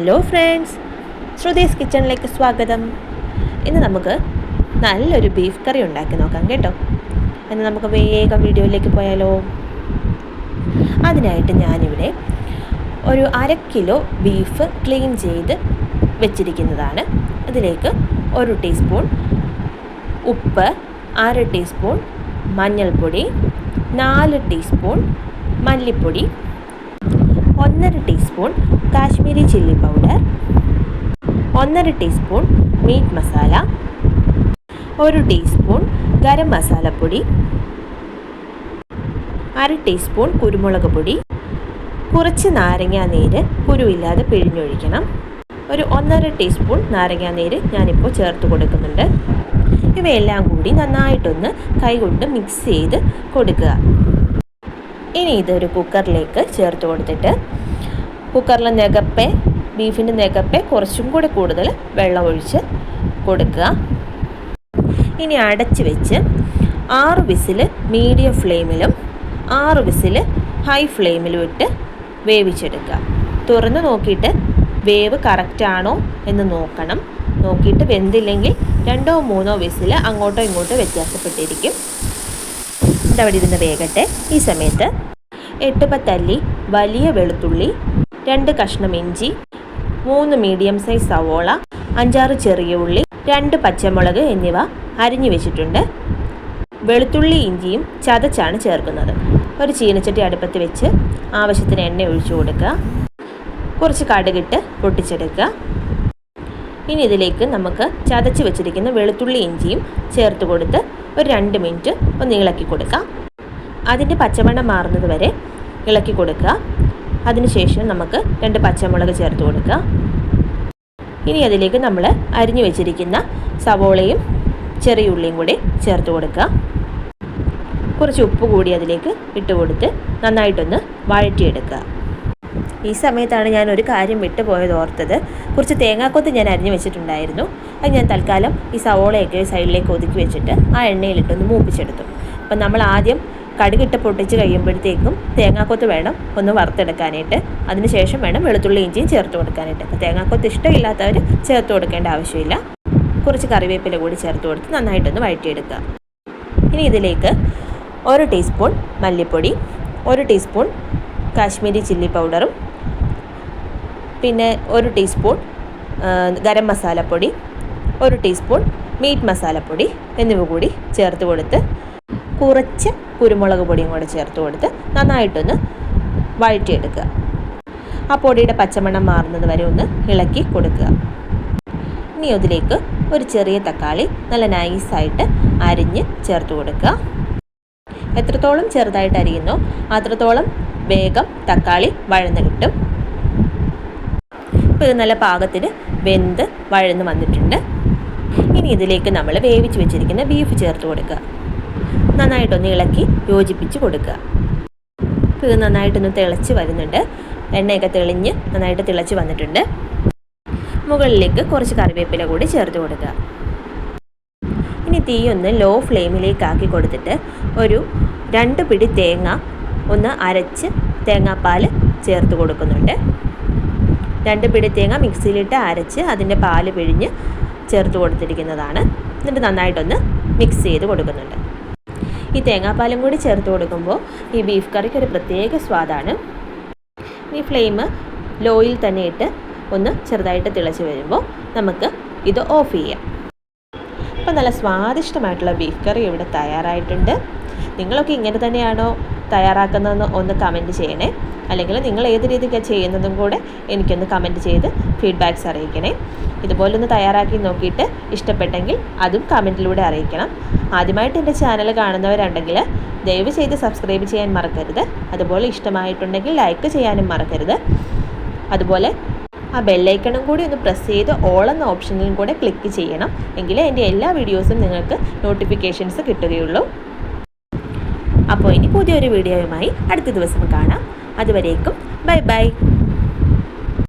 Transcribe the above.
Hello friends, Shruthi's കിച്ചണിലേക്ക് സ്വാഗതം. ഇന്ന് നമുക്ക് നല്ലൊരു ബീഫ് കറി ഉണ്ടാക്കി നോക്കാം കേട്ടോ. എന്നാൽ നമുക്ക് വേഗം വീഡിയോയിലേക്ക് പോയാലോ. അതിനായിട്ട് ഞാനിവിടെ ഒരു 1/2 കിലോ ബീഫ് ക്ലീൻ ചെയ്ത് വെച്ചിരിക്കുന്നതാണ്. അതിലേക്ക് 1 ടീസ്പൂൺ ഉപ്പ്, 1/2 ടീസ്പൂൺ മഞ്ഞൾപ്പൊടി, 4 ടീസ്പൂൺ മല്ലിപ്പൊടി, 1/2 teaspoon Kashmiri chilli powder, 1/2 teaspoon meet masala, 1 teaspoon garam മസാലപ്പൊടി, 1/2 ടീസ്പൂൺ കുരുമുളക് പൊടി, കുറച്ച് നാരങ്ങാനീര് കുരുവില്ലാതെ പിഴിഞ്ഞൊഴിക്കണം. ഒരു 1/2 ടീസ്പൂൺ നാരങ്ങാനീര് ഞാനിപ്പോൾ ചേർത്ത് കൊടുക്കുന്നുണ്ട്. ഇവയെല്ലാം കൂടി നന്നായിട്ടൊന്ന് കൈകൊണ്ട് മിക്സ് ചെയ്ത് കൊടുക്കുക. ഇനി ഇതൊരു കുക്കറിലേക്ക് ചേർത്ത് കൊടുത്തിട്ട് കുക്കറിലെ ബീഫിൻ്റെ നെകപ്പെ കുറച്ചും കൂടെ കൂടുതൽ വെള്ളം ഒഴിച്ച് കൊടുക്കുക. ഇനി അടച്ച് വെച്ച് 6 വിസിൽ മീഡിയം ഫ്ലെയിമിലും 6 വിസിൽ ഹൈ ഫ്ലെയിമിലും ഇട്ട് വേവിച്ചെടുക്കുക. തുറന്ന് നോക്കിയിട്ട് വേവ് കറക്റ്റാണോ എന്ന് നോക്കണം. നോക്കിയിട്ട് വെന്തില്ലെങ്കിൽ 2 or 3 വിസിൽ അങ്ങോട്ടോ ഇങ്ങോട്ടോ വ്യത്യാസപ്പെട്ടിരിക്കും. ഇതവിടെ ഇരുന്ന് വേകട്ടെ. ഈ സമയത്ത് 8-10 അല്ലി വലിയ വെളുത്തുള്ളി, 2 കഷ്ണം ഇഞ്ചി, 3 മീഡിയം സൈസ് സവോള, 5-6 ചെറിയ ഉള്ളി, 2 പച്ചമുളക് എന്നിവ അരിഞ്ഞു വെച്ചിട്ടുണ്ട്. വെളുത്തുള്ളി ഇഞ്ചിയും ചതച്ചാണ് ചേർക്കുന്നത്. ഒരു ചീനച്ചട്ടി അടുപ്പത്ത് വെച്ച് ആവശ്യത്തിന് എണ്ണ ഒഴിച്ചു കൊടുക്കുക. കുറച്ച് കടുകിട്ട് പൊട്ടിച്ചെടുക്കുക. ഇനി ഇതിലേക്ക് നമുക്ക് ചതച്ച് വെച്ചിരിക്കുന്ന വെളുത്തുള്ളി ഇഞ്ചിയും ചേർത്ത് കൊടുത്ത് ഒരു 2 മിനിറ്റ് ഒന്ന് ഇളക്കി കൊടുക്കാം. അതിൻ്റെ പച്ചമണം മാറുന്നത് വരെ ഇളക്കി കൊടുക്കുക. അതിനുശേഷം നമുക്ക് 2 പച്ചമുളക് ചേർത്ത് കൊടുക്കുക. ഇനി അതിലേക്ക് നമ്മൾ അരിഞ്ഞു വെച്ചിരിക്കുന്ന സവോളയും ചെറിയ ഉള്ളിയും കൂടി ചേർത്ത് കൊടുക്കുക. കുറച്ച് ഉപ്പ് കൂടി അതിലേക്ക് ഇട്ട് കൊടുത്ത് നന്നായിട്ടൊന്ന് വഴറ്റിയെടുക്കുക. ഈ സമയത്താണ് ഞാൻ ഒരു കാര്യം വിട്ടുപോയത് ഓർത്തത്. കുറച്ച് തേങ്ങാക്കൊത്ത് ഞാൻ അരിഞ്ഞു വെച്ചിട്ടുണ്ടായിരുന്നു. അത് ഞാൻ തൽക്കാലം ഈ സവോളയൊക്കെ സൈഡിലേക്ക് ഒതുക്കി വെച്ചിട്ട് ആ എണ്ണയിലിട്ടൊന്ന് മൂപ്പിച്ചെടുത്തു. അപ്പം നമ്മൾ ആദ്യം കടുകിട്ട് പൊട്ടിച്ച് കഴിയുമ്പോഴത്തേക്കും തേങ്ങാക്കൊത്ത് വേണം ഒന്ന് വറുത്തെടുക്കാനായിട്ട്. അതിനുശേഷം വേണം വെളുത്തുള്ളി ഇഞ്ചിയും ചേർത്ത് കൊടുക്കാനായിട്ട്. അപ്പോൾ തേങ്ങാക്കൊത്ത് ഇഷ്ടമില്ലാത്തവർ ചേർത്ത് കൊടുക്കേണ്ട ആവശ്യമില്ല. കുറച്ച് കറിവേപ്പില കൂടി ചേർത്ത് കൊടുത്ത് നന്നായിട്ടൊന്ന് വഴറ്റിയെടുക്കുക. ഇനി ഇതിലേക്ക് 1 ടീസ്പൂൺ മല്ലിപ്പൊടി, 1 ടീസ്പൂൺ കാശ്മീരി ചില്ലി പൗഡറും, പിന്നെ 1 ടീസ്പൂൺ ഗരം മസാലപ്പൊടി, 1 ടീസ്പൂൺ മീറ്റ് മസാലപ്പൊടി എന്നിവ കൂടി ചേർത്ത് കൊടുത്ത് കുറച്ച് കുരുമുളക് പൊടിയും കൂടെ ചേർത്ത് കൊടുത്ത് നന്നായിട്ടൊന്ന് വഴറ്റിയെടുക്കുക. ആ പൊടിയുടെ പച്ചമണം മാറുന്നത് വരെ ഒന്ന് ഇളക്കി കൊടുക്കുക. ഇനി അതിലേക്ക് ഒരു ചെറിയ തക്കാളി നല്ല നൈസായിട്ട് അരിഞ്ഞ് ചേർത്ത് കൊടുക്കുക. എത്രത്തോളം ചെറുതായിട്ട് അരിയുന്നോ അത്രത്തോളം വേഗം തക്കാളി വഴന്ന് കിട്ടും. ഇപ്പോൾ ഇത് നല്ല പാകത്തിന് വെന്ത് വഴന്ന് വന്നിട്ടുണ്ട്. ഇനി ഇതിലേക്ക് നമ്മൾ വേവിച്ച് വെച്ചിരിക്കുന്ന ബീഫ് ചേർത്ത് കൊടുക്കുക. നന്നായിട്ടൊന്ന് ഇളക്കി യോജിപ്പിച്ച് കൊടുക്കുക. ഇപ്പോൾ ഇത് നന്നായിട്ടൊന്ന് തിളച്ച് വരുന്നുണ്ട്. എണ്ണയൊക്കെ തെളിഞ്ഞ് നന്നായിട്ട് തിളച്ച് വന്നിട്ടുണ്ട്. മുകളിലേക്ക് കുറച്ച് കറിവേപ്പില കൂടി ചേർത്ത് കൊടുക്കുക. ഇനി തീ ഒന്ന് ലോ ഫ്ലെയിമിലേക്ക് ആക്കി കൊടുത്തിട്ട് ഒരു 2 പിടി തേങ്ങ ഒന്ന് അരച്ച് തേങ്ങാപ്പാൽ ചേർത്ത് കൊടുക്കുന്നുണ്ട്. 2 പിടി തേങ്ങ മിക്സിയിലിട്ട് അരച്ച് അതിൻ്റെ പാല് പിഴിഞ്ഞ് ചേർത്ത് കൊടുത്തിരിക്കുന്നതാണ്. എന്നിട്ട് നന്നായിട്ടൊന്ന് മിക്സ് ചെയ്ത് കൊടുക്കുന്നുണ്ട്. ഈ തേങ്ങാപ്പാലും കൂടി ചേർത്ത് കൊടുക്കുമ്പോൾ ഈ ബീഫ് കറിക്ക് ഒരു പ്രത്യേക സ്വാദാണ്. ഈ ഫ്ലെയിം ലോയിൽ തന്നെ ഇട്ട് ഒന്ന് ചെറുതായിട്ട് തിളച്ച് വരുമ്പോൾ നമുക്ക് ഇത് ഓഫ് ചെയ്യാം. അപ്പോൾ നല്ല സ്വാദിഷ്ടമായിട്ടുള്ള ബീഫ് കറി ഇവിടെ തയ്യാറായിട്ടുണ്ട്. നിങ്ങളൊക്കെ ഇങ്ങനെ തന്നെയാണോ തയ്യാറാക്കുന്നതെന്ന് ഒന്ന് കമൻറ്റ് ചെയ്യണേ. അല്ലെങ്കിൽ നിങ്ങൾ ഏത് രീതിക്കാണ് ചെയ്യുന്നതും കൂടെ എനിക്കൊന്ന് കമൻറ്റ് ചെയ്ത് ഫീഡ്ബാക്ക്സ് അറിയിക്കണേ. ഇതുപോലൊന്ന് തയ്യാറാക്കി നോക്കിയിട്ട് ഇഷ്ടപ്പെട്ടെങ്കിൽ അതും കമൻറ്റിലൂടെ അറിയിക്കണം. ആദ്യമായിട്ട് എൻ്റെ ചാനൽ കാണുന്നവരുണ്ടെങ്കിൽ ദയവ് ചെയ്ത് സബ്സ്ക്രൈബ് ചെയ്യാൻ മറക്കരുത്. അതുപോലെ ഇഷ്ടമായിട്ടുണ്ടെങ്കിൽ ലൈക്ക് ചെയ്യാനും മറക്കരുത്. അതുപോലെ ആ ബെല്ലൈക്കണും കൂടി ഒന്ന് പ്രസ് ചെയ്ത് ഓൾ എന്ന ഓപ്ഷനിലും കൂടെ ക്ലിക്ക് ചെയ്യണം. എങ്കിലേ എൻ്റെ എല്ലാ വീഡിയോസും നിങ്ങൾക്ക് നോട്ടിഫിക്കേഷൻസ് കിട്ടുകയുള്ളൂ. അപ്പോൾ ഇനി പുതിയൊരു വീഡിയോയുമായി അടുത്ത ദിവസം കാണാം. അതുവരേക്കും ബൈ ബൈ.